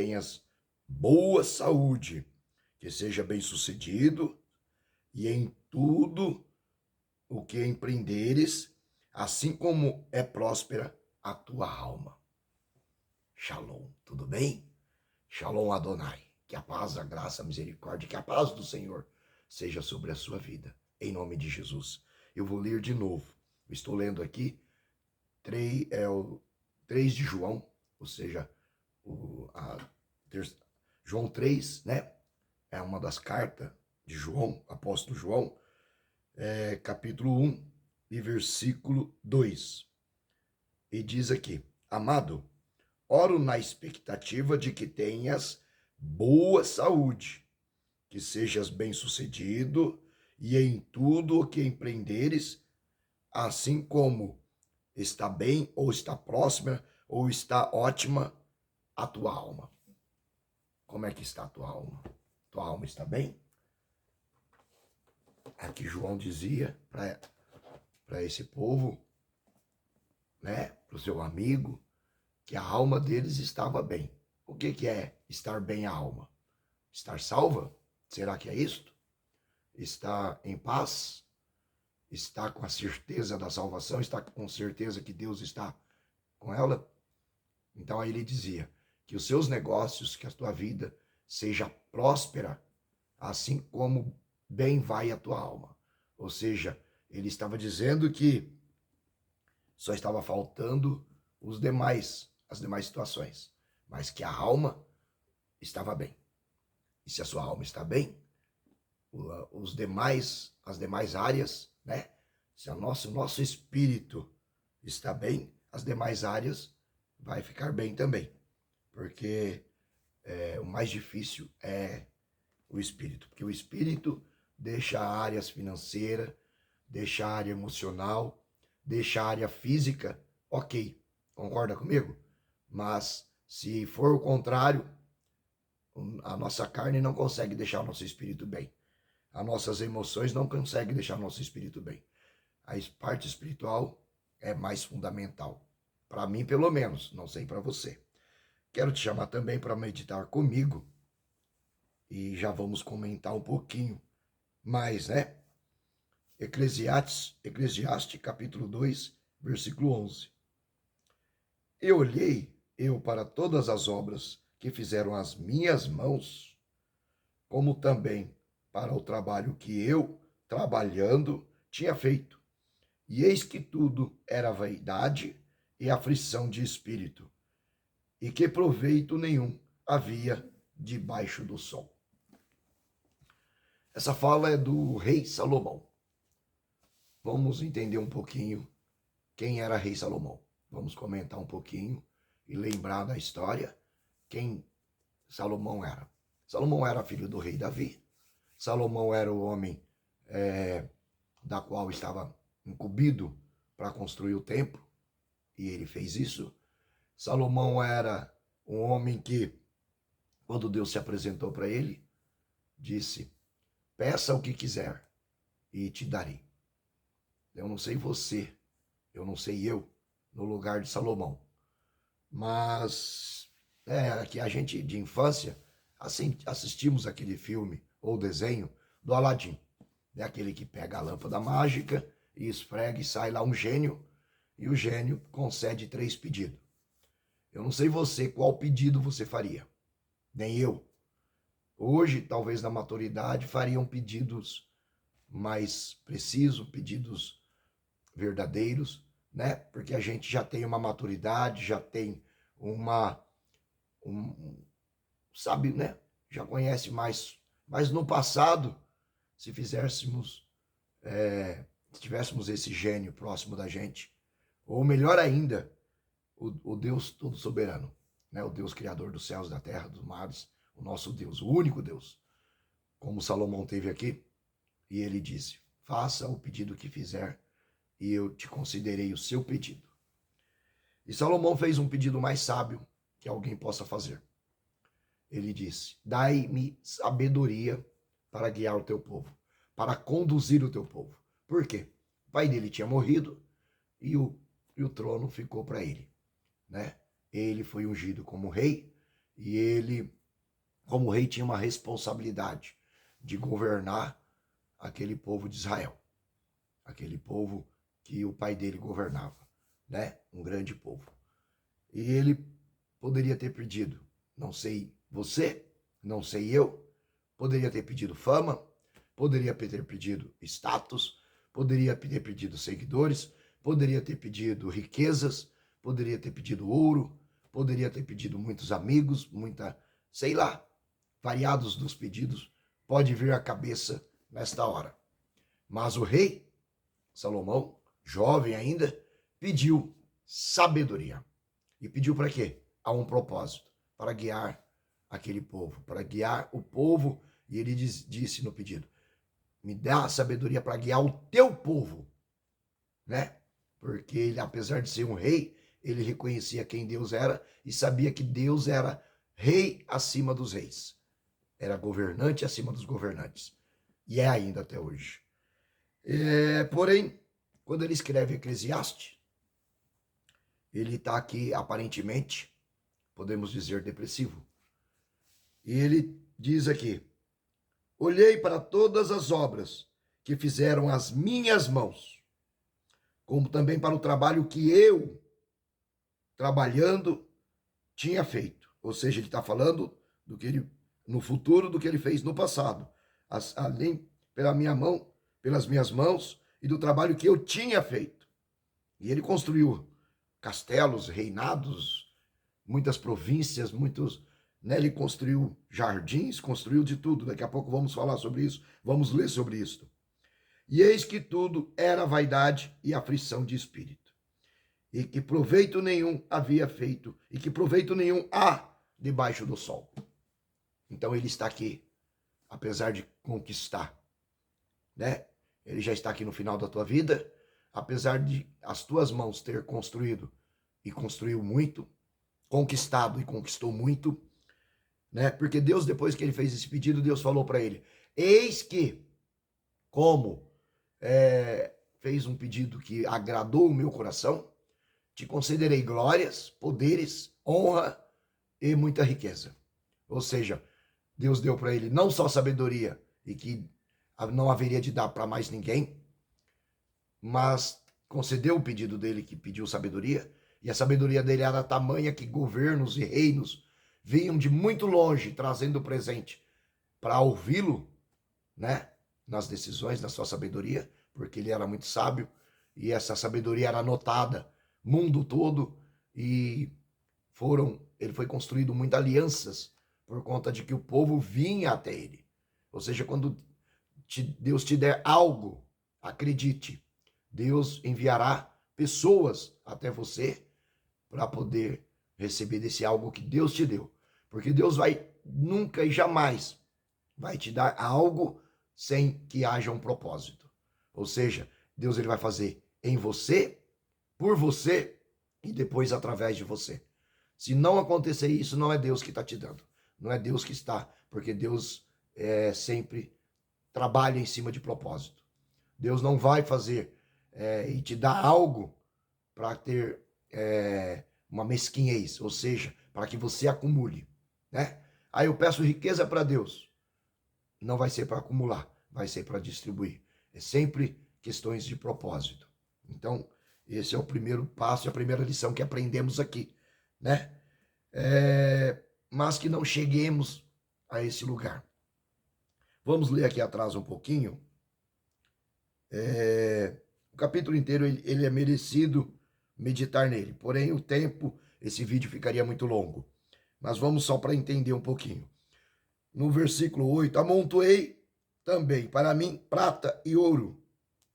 tenhas boa saúde, que seja bem-sucedido e em tudo o que empreenderes, assim como é próspera a tua alma. Shalom, tudo bem? Shalom Adonai. Que a paz, a graça, a misericórdia, que a paz do Senhor seja sobre a sua vida. Em nome de Jesus. Eu vou ler de novo. Eu estou lendo aqui 3 de João, ou seja, João 3, né? É uma das cartas de João, apóstolo João, capítulo 1 e versículo 2. E diz aqui: Amado, oro na expectativa de que tenhas boa saúde, que sejas bem-sucedido e em tudo o que empreenderes, assim como está bem ou está próxima ou está ótima a tua alma. Como é que está a tua alma? Tua alma está bem? Aqui João dizia para esse povo, né, para o seu amigo, que a alma deles estava bem. O que é estar bem a alma? Estar salva? Será que é isto? Estar em paz? Estar com a certeza da salvação? Estar com certeza que Deus está com ela? Então aí ele dizia que os seus negócios, que a tua vida seja próspera, assim como bem vai a tua alma. Ou seja, ele estava dizendo que só estava faltando as demais situações, mas que a alma estava bem. E se a sua alma está bem, as demais áreas, né? Se o nosso espírito está bem, as demais áreas vai ficar bem também. Porque o mais difícil é o espírito. Porque o espírito deixa a área financeira, deixa a área emocional, deixa a área física, ok. Concorda comigo? Mas se for o contrário, a nossa carne não consegue deixar o nosso espírito bem. As nossas emoções não conseguem deixar o nosso espírito bem. A parte espiritual é mais fundamental. Para mim, pelo menos, não sei para você. Quero te chamar também para meditar comigo e já vamos comentar um pouquinho mais, né? Eclesiastes capítulo 2, versículo 11. Eu olhei para todas as obras que fizeram as minhas mãos, como também para o trabalho que eu, trabalhando, tinha feito. E eis que tudo era vaidade e aflição de espírito, e que proveito nenhum havia debaixo do sol. Essa fala é do rei Salomão. Vamos entender um pouquinho quem era rei Salomão. Vamos comentar um pouquinho e lembrar da história quem Salomão era. Salomão era filho do rei Davi. Salomão era o homem da qual estava incumbido para construir o templo, e ele fez isso. Salomão era um homem que, quando Deus se apresentou para ele, disse: peça o que quiser e te darei. Eu não sei você, eu não sei eu, no lugar de Salomão, mas que a gente de infância assim, assistimos aquele filme ou desenho do Aladim. É aquele que pega a lâmpada mágica e esfrega e sai lá um gênio, e o gênio concede 3 pedidos. Eu não sei você qual pedido você faria, nem eu. Hoje, talvez na maturidade, fariam pedidos mais precisos, pedidos verdadeiros, né? Porque a gente já tem uma maturidade, já tem sabe, né? Já conhece mais. Mas no passado, se tivéssemos esse gênio próximo da gente, ou melhor ainda, o Deus todo soberano, né? O Deus criador dos céus, da terra, dos mares, o nosso Deus, o único Deus, como Salomão teve aqui, e ele disse: faça o pedido que fizer e eu te considerei o seu pedido. E Salomão fez um pedido mais sábio que alguém possa fazer. Ele disse: dai-me sabedoria para guiar o teu povo, para conduzir o teu povo. Por quê? O pai dele tinha morrido e o trono ficou para ele, né? Ele foi ungido como rei E ele, como rei, tinha uma responsabilidade de governar aquele povo de Israel. Aquele povo que o pai dele governava, né? Um grande povo. E ele poderia ter pedido, não sei você, não sei eu, poderia ter pedido fama, poderia ter pedido status, poderia ter pedido seguidores, poderia ter pedido riquezas, poderia ter pedido ouro, poderia ter pedido muitos amigos, sei lá, variados dos pedidos, pode vir à cabeça nesta hora. Mas o rei Salomão, jovem ainda, pediu sabedoria. E pediu para quê? A um propósito, para guiar aquele povo, para guiar o povo. E ele disse no pedido, me dá sabedoria para guiar o teu povo, né? Porque ele, apesar de ser um rei, ele reconhecia quem Deus era e sabia que Deus era rei acima dos reis. Era governante acima dos governantes. E é ainda até hoje. Porém, quando ele escreve Eclesiastes, ele está aqui, aparentemente, podemos dizer, depressivo. E ele diz aqui, olhei para todas as obras que fizeram as minhas mãos, como também para o trabalho que eu, trabalhando, tinha feito. Ou seja, ele está falando do que ele, no futuro, do que ele fez no passado. Além pela minha mão, pelas minhas mãos e do trabalho que eu tinha feito. E ele construiu castelos, reinados, muitas províncias, né? Ele construiu jardins, construiu de tudo. Daqui a pouco vamos falar sobre isso, vamos ler sobre isso. E eis que tudo era vaidade e aflição de espírito, e que proveito nenhum havia feito, e que proveito nenhum há debaixo do sol. Então ele está aqui, apesar de conquistar, né? Ele já está aqui no final da tua vida, apesar de as tuas mãos ter construído e construiu muito, conquistado e conquistou muito, né? Porque Deus, depois que ele fez esse pedido, Deus falou para ele, eis que, como fez um pedido que agradou o meu coração, te concederei glórias, poderes, honra e muita riqueza. Ou seja, Deus deu para ele não só sabedoria, e que não haveria de dar para mais ninguém, mas concedeu o pedido dele, que pediu sabedoria, e a sabedoria dele era tamanha que governos e reinos vinham de muito longe trazendo presente para ouvi-lo, né, nas decisões da sua sabedoria, porque ele era muito sábio, e essa sabedoria era anotada mundo todo, e ele foi construído muitas alianças por conta de que o povo vinha até ele. Ou seja, quando Deus te der algo, acredite, Deus enviará pessoas até você para poder receber desse algo que Deus te deu. Porque Deus nunca e jamais vai te dar algo sem que haja um propósito. Ou seja, Deus ele vai fazer em você, por você e depois através de você. Se não acontecer isso, não é Deus que está te dando. Não é Deus que está, porque Deus sempre trabalha em cima de propósito. Deus não vai fazer e te dar algo para ter uma mesquinhez, ou seja, para que você acumule, né? Aí eu peço riqueza para Deus. Não vai ser para acumular, vai ser para distribuir. É sempre questões de propósito. Então, esse é o primeiro passo e a primeira lição que aprendemos aqui, né? Mas que não cheguemos a esse lugar. Vamos ler aqui atrás um pouquinho. O capítulo inteiro ele é merecido meditar nele. Porém, o tempo, esse vídeo ficaria muito longo. Mas vamos só para entender um pouquinho. No versículo 8, amontoei também para mim prata e ouro.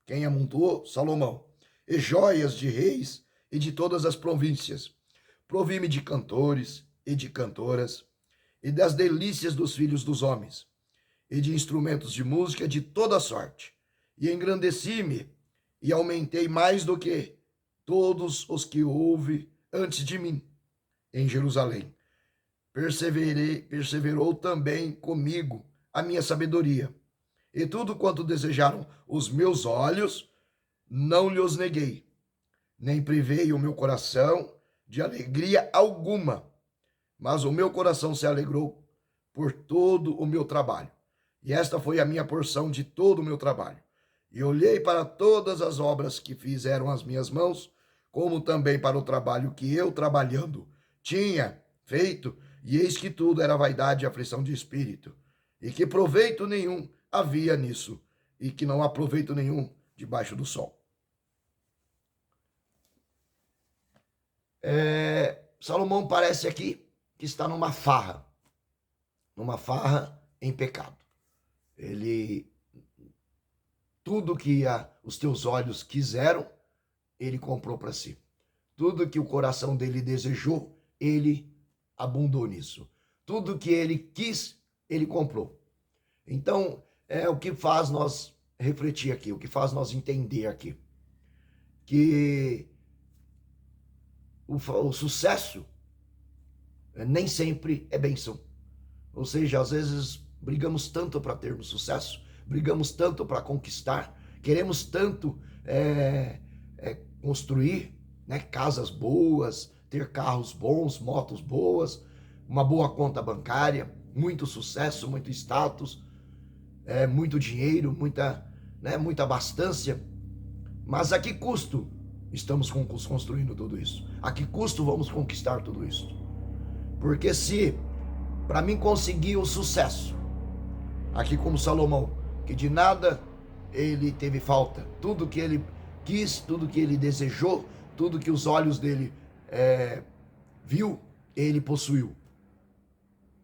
Quem amontoou? Salomão. E joias de reis e de todas as províncias. Provi-me de cantores e de cantoras, e das delícias dos filhos dos homens, e de instrumentos de música de toda sorte. E engrandeci-me e aumentei mais do que todos os que houve antes de mim em Jerusalém. Perseverou também comigo a minha sabedoria. E tudo quanto desejaram os meus olhos, não lhes neguei, nem privei o meu coração de alegria alguma, mas o meu coração se alegrou por todo o meu trabalho. E esta foi a minha porção de todo o meu trabalho. E olhei para todas as obras que fizeram as minhas mãos, como também para o trabalho que eu, trabalhando, tinha feito, e eis que tudo era vaidade e aflição de espírito, e que proveito nenhum havia nisso, e que não há proveito nenhum debaixo do sol. Salomão parece aqui que está numa farra em pecado. Tudo que os teus olhos quiseram, ele comprou para si. Tudo que o coração dele desejou, ele abundou nisso. Tudo que ele quis, ele comprou. Então, é o que faz nós refletir aqui, o que faz nós entender aqui. Que o sucesso nem sempre é bênção. Ou seja, às vezes brigamos tanto para termos sucesso, brigamos tanto para conquistar, queremos tanto construir, né, casas boas, ter carros bons, motos boas, uma boa conta bancária, muito sucesso, muito status, muito dinheiro, muita abastância. Mas a que custo estamos construindo tudo isso? A que custo vamos conquistar tudo isso? Porque se para mim conseguir o sucesso, aqui como Salomão, que de nada ele teve falta, tudo que ele quis, tudo que ele desejou, tudo que os olhos dele viu, ele possuiu.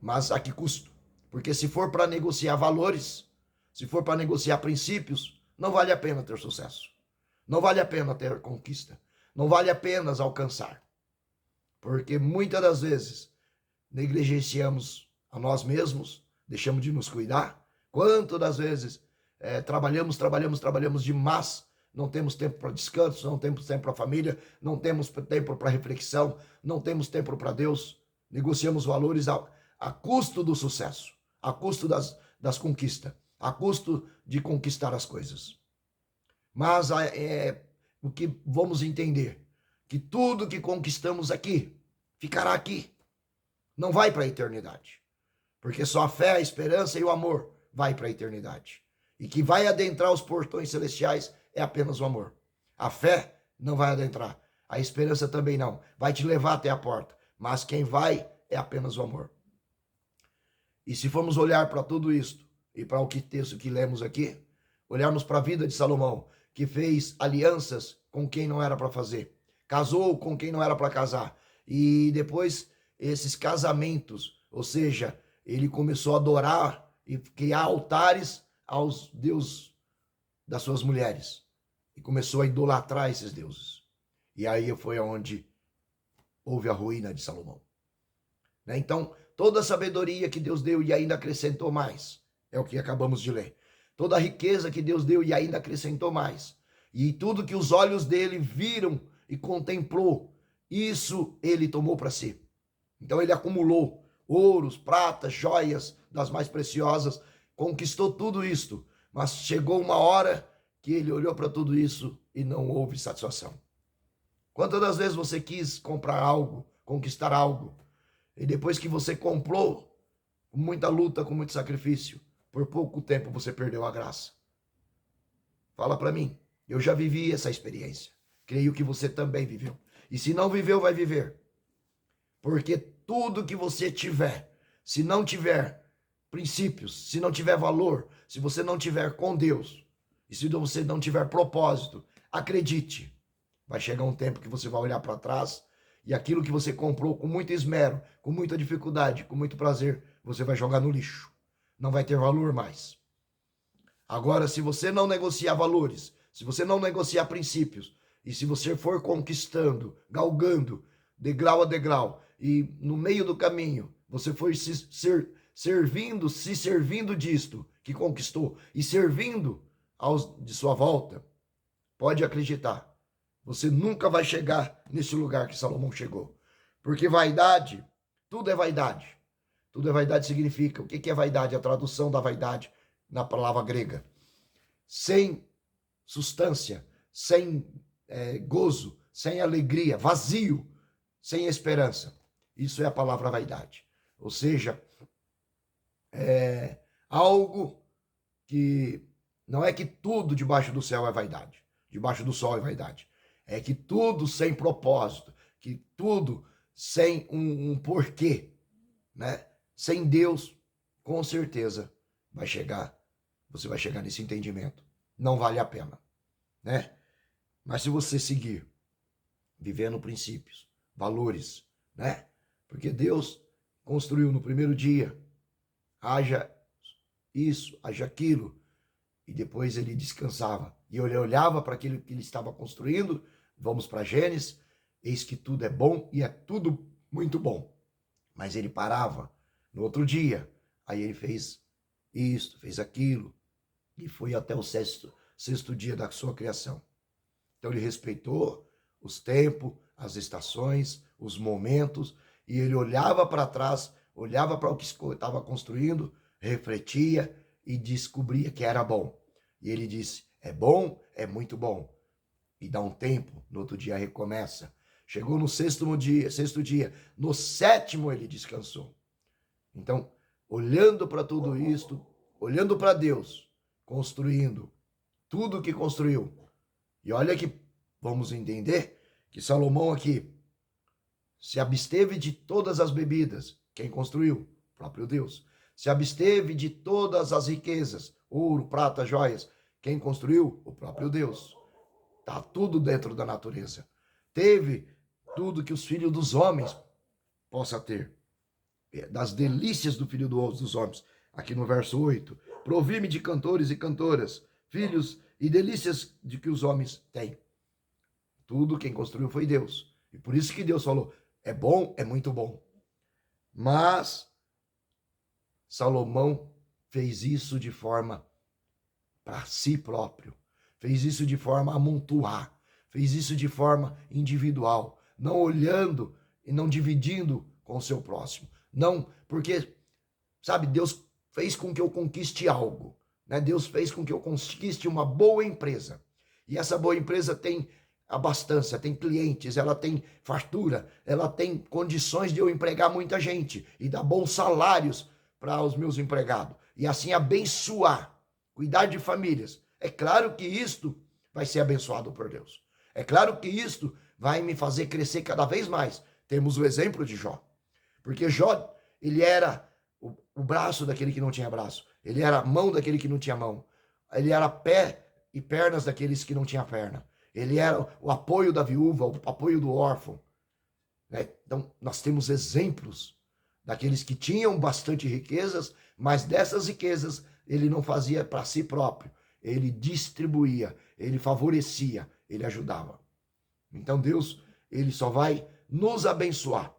Mas a que custo? Porque se for para negociar valores, se for para negociar princípios, não vale a pena ter sucesso. Não vale a pena ter conquista. Não vale a pena alcançar. Porque muitas das vezes negligenciamos a nós mesmos, deixamos de nos cuidar. Quantas das vezes trabalhamos demais, não temos tempo para descanso, não temos tempo para a família, não temos tempo para reflexão, não temos tempo para Deus. Negociamos valores a custo do sucesso, a custo das conquistas, a custo de conquistar as coisas. Mas o que vamos entender, que tudo que conquistamos aqui, ficará aqui. Não vai para a eternidade. Porque só a fé, a esperança e o amor vai para a eternidade. E que vai adentrar os portões celestiais é apenas o amor. A fé não vai adentrar. A esperança também não. Vai te levar até a porta. Mas quem vai é apenas o amor. E se formos olhar para tudo isto, e para o texto que lemos aqui, olharmos para a vida de Salomão, que fez alianças com quem não era para fazer, casou com quem não era para casar, e depois esses casamentos, ou seja, ele começou a adorar e criar altares aos deuses das suas mulheres, e começou a idolatrar esses deuses. E aí foi onde houve a ruína de Salomão. Então, toda a sabedoria que Deus deu e ainda acrescentou mais, é o que acabamos de ler. Toda a riqueza que Deus deu e ainda acrescentou mais. E tudo que os olhos dele viram e contemplou, isso ele tomou para si. Então ele acumulou ouros, pratas, joias das mais preciosas, conquistou tudo isto. Mas chegou uma hora que ele olhou para tudo isso e não houve satisfação. Quantas das vezes você quis comprar algo, conquistar algo, e depois que você comprou, com muita luta, com muito sacrifício, por pouco tempo você perdeu a graça? Fala para mim. Eu já vivi essa experiência. Creio que você também viveu. E se não viveu, vai viver. Porque tudo que você tiver, se não tiver princípios, se não tiver valor, se você não tiver com Deus, e se você não tiver propósito, acredite, vai chegar um tempo que você vai olhar para trás e aquilo que você comprou com muito esmero, com muita dificuldade, com muito prazer, você vai jogar no lixo. Não vai ter valor mais. Agora, se você não negociar valores, se você não negociar princípios, e se você for conquistando, galgando, degrau a degrau, e no meio do caminho, você for se servindo disto que conquistou, e servindo aos de sua volta, pode acreditar, você nunca vai chegar nesse lugar que Salomão chegou. Porque vaidade, tudo é vaidade. Tudo é vaidade significa, o que é vaidade? A tradução da vaidade na palavra grega. Sem substância, sem gozo, sem alegria, vazio, sem esperança. Isso é a palavra vaidade. Ou seja, é algo que não é que tudo debaixo do céu é vaidade, debaixo do sol é vaidade. É que tudo sem propósito, que tudo sem um porquê, né? Sem Deus, com certeza você vai chegar nesse entendimento. Não vale a pena, né? Mas se você seguir vivendo princípios, valores, né? Porque Deus construiu no primeiro dia, haja isso, haja aquilo, e depois ele descansava. E ele olhava para aquilo que ele estava construindo. Vamos para Gênesis, eis que tudo é bom e é tudo muito bom. Mas ele parava no outro dia, aí ele fez isso, fez aquilo, e foi até o sexto dia da sua criação. Então ele respeitou os tempos, as estações, os momentos, e ele olhava para trás, olhava para o que estava construindo, refletia e descobria que era bom. E ele disse, é bom, é muito bom. E dá um tempo, no outro dia recomeça. Chegou no sexto dia, no sétimo ele descansou. Então, olhando para tudo isto, olhando para Deus, construindo tudo que construiu. E olha que vamos entender que Salomão aqui se absteve de todas as bebidas. Quem construiu? O próprio Deus. Se absteve de todas as riquezas, ouro, prata, joias. Quem construiu? O próprio Deus. Está tudo dentro da natureza. Teve tudo que os filhos dos homens possam ter. Das delícias do filho dos homens. Aqui no verso 8. Provi-me de cantores e cantoras, filhos e delícias de que os homens têm. Tudo quem construiu foi Deus. E por isso que Deus falou, é bom, é muito bom. Mas Salomão fez isso de forma para si próprio. Fez isso de forma a amontoar. Fez isso de forma individual. Não olhando e não dividindo com o seu próximo. Não, porque, sabe, Deus fez com que eu conquiste algo. Né? Deus fez com que eu conquiste uma boa empresa. E essa boa empresa tem abastança, tem clientes, ela tem fartura, ela tem condições de eu empregar muita gente e dar bons salários para os meus empregados. E assim abençoar, cuidar de famílias. É claro que isto vai ser abençoado por Deus. É claro que isto vai me fazer crescer cada vez mais. Temos o exemplo de Jó. Porque Jó, ele era o braço daquele que não tinha braço. Ele era a mão daquele que não tinha mão. Ele era pé e pernas daqueles que não tinham perna. Ele era o apoio da viúva, o apoio do órfão. Né? Então, nós temos exemplos daqueles que tinham bastante riquezas, mas dessas riquezas ele não fazia para si próprio. Ele distribuía, ele favorecia, ele ajudava. Então, Deus, ele só vai nos abençoar.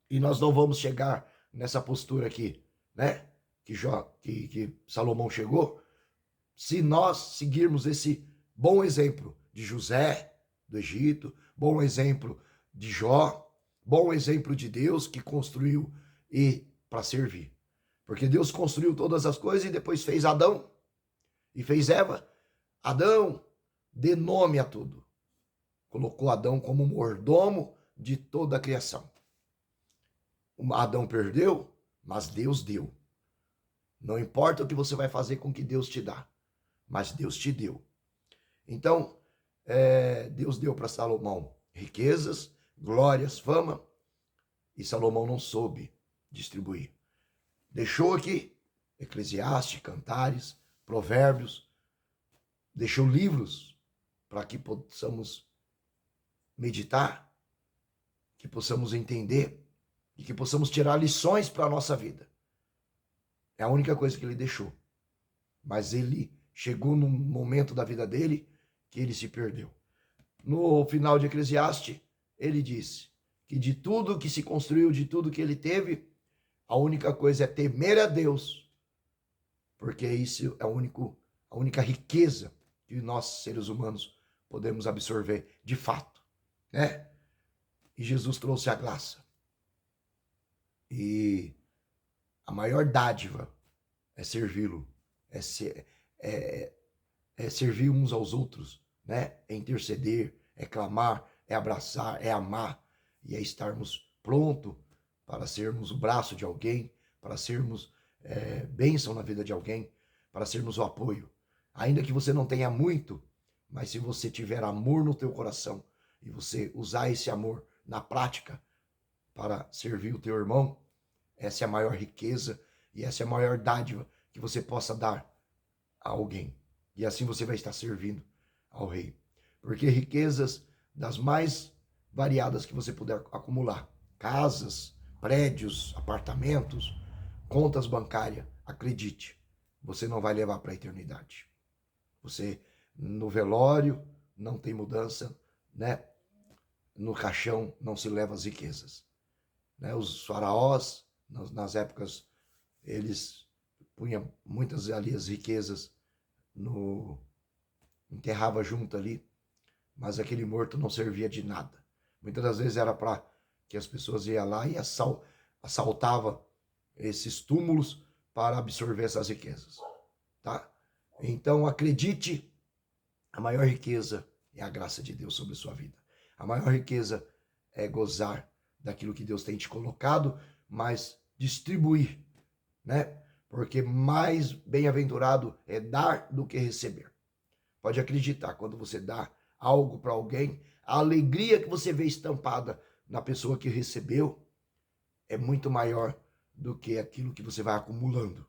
E nós não vamos chegar nessa postura aqui, né? Que Salomão chegou, se nós seguirmos esse bom exemplo de José, do Egito, bom exemplo de Jó, bom exemplo de Deus que construiu e para servir. Porque Deus construiu todas as coisas e depois fez Adão e fez Eva. Adão dê nome a tudo. Colocou Adão como mordomo de toda a criação. Adão perdeu, mas Deus deu. Não importa o que você vai fazer com o que Deus te dá, mas Deus te deu. Então, Deus deu para Salomão riquezas, glórias, fama, e Salomão não soube distribuir. Deixou aqui Eclesiastes, Cantares, Provérbios, deixou livros para que possamos meditar, que possamos entender e que possamos tirar lições para a nossa vida. É a única coisa que ele deixou. Mas ele chegou num momento da vida dele que ele se perdeu. No final de Eclesiastes, ele disse que de tudo que se construiu, de tudo que ele teve, a única coisa é temer a Deus, porque isso é a única riqueza que nós, seres humanos, podemos absorver de fato, né? E Jesus trouxe a graça. E a maior dádiva é servi-lo, é servir uns aos outros, né? É interceder, é clamar, é abraçar, é amar e é estarmos prontos para sermos o braço de alguém, para sermos bênção na vida de alguém, para sermos o apoio. Ainda que você não tenha muito, mas se você tiver amor no teu coração e você usar esse amor na prática para servir o teu irmão, essa é a maior riqueza e essa é a maior dádiva que você possa dar a alguém. E assim você vai estar servindo ao Rei. Porque riquezas das mais variadas que você puder acumular, casas, prédios, apartamentos, contas bancárias, acredite, você não vai levar para a eternidade. Você, no velório, não tem mudança, né? No caixão não se leva as riquezas. Né? Os faraós, nas épocas, eles punham muitas ali as riquezas, enterrava junto ali, mas aquele morto não servia de nada. Muitas das vezes era para que as pessoas iam lá e assaltavam esses túmulos para absorver essas riquezas. Tá? Então acredite, a maior riqueza é a graça de Deus sobre a sua vida. A maior riqueza é gozar daquilo que Deus tem te colocado, mas distribuir, né? Porque mais bem-aventurado é dar do que receber. Pode acreditar, quando você dá algo para alguém, a alegria que você vê estampada na pessoa que recebeu é muito maior do que aquilo que você vai acumulando,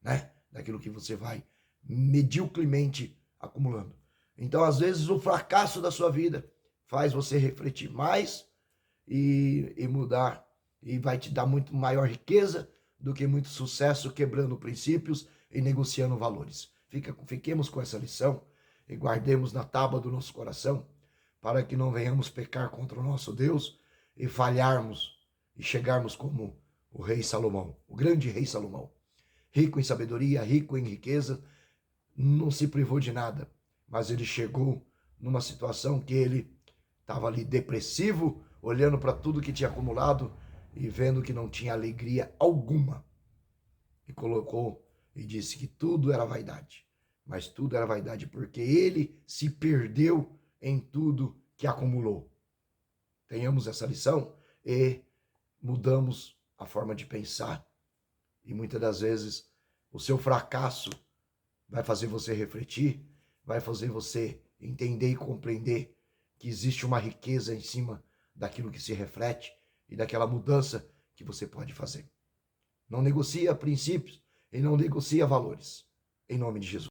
né? Daquilo que você vai medíocremente acumulando. Então, às vezes, o fracasso da sua vida faz você refletir mais e mudar, e vai te dar muito maior riqueza do que muito sucesso quebrando princípios e negociando valores. Fiquemos com essa lição e guardemos na tábua do nosso coração para que não venhamos pecar contra o nosso Deus e falharmos e chegarmos como o rei Salomão, o grande rei Salomão, rico em sabedoria, rico em riqueza, não se privou de nada, mas ele chegou numa situação que ele estava ali depressivo, olhando para tudo que tinha acumulado e vendo que não tinha alegria alguma. E colocou e disse que tudo era vaidade. Mas tudo era vaidade porque ele se perdeu em tudo que acumulou. Tenhamos essa lição e mudamos a forma de pensar. E muitas das vezes o seu fracasso vai fazer você refletir, vai fazer você entender e compreender que existe uma riqueza em cima daquilo que se reflete e daquela mudança que você pode fazer. Não negocia princípios e não negocia valores. Em nome de Jesus.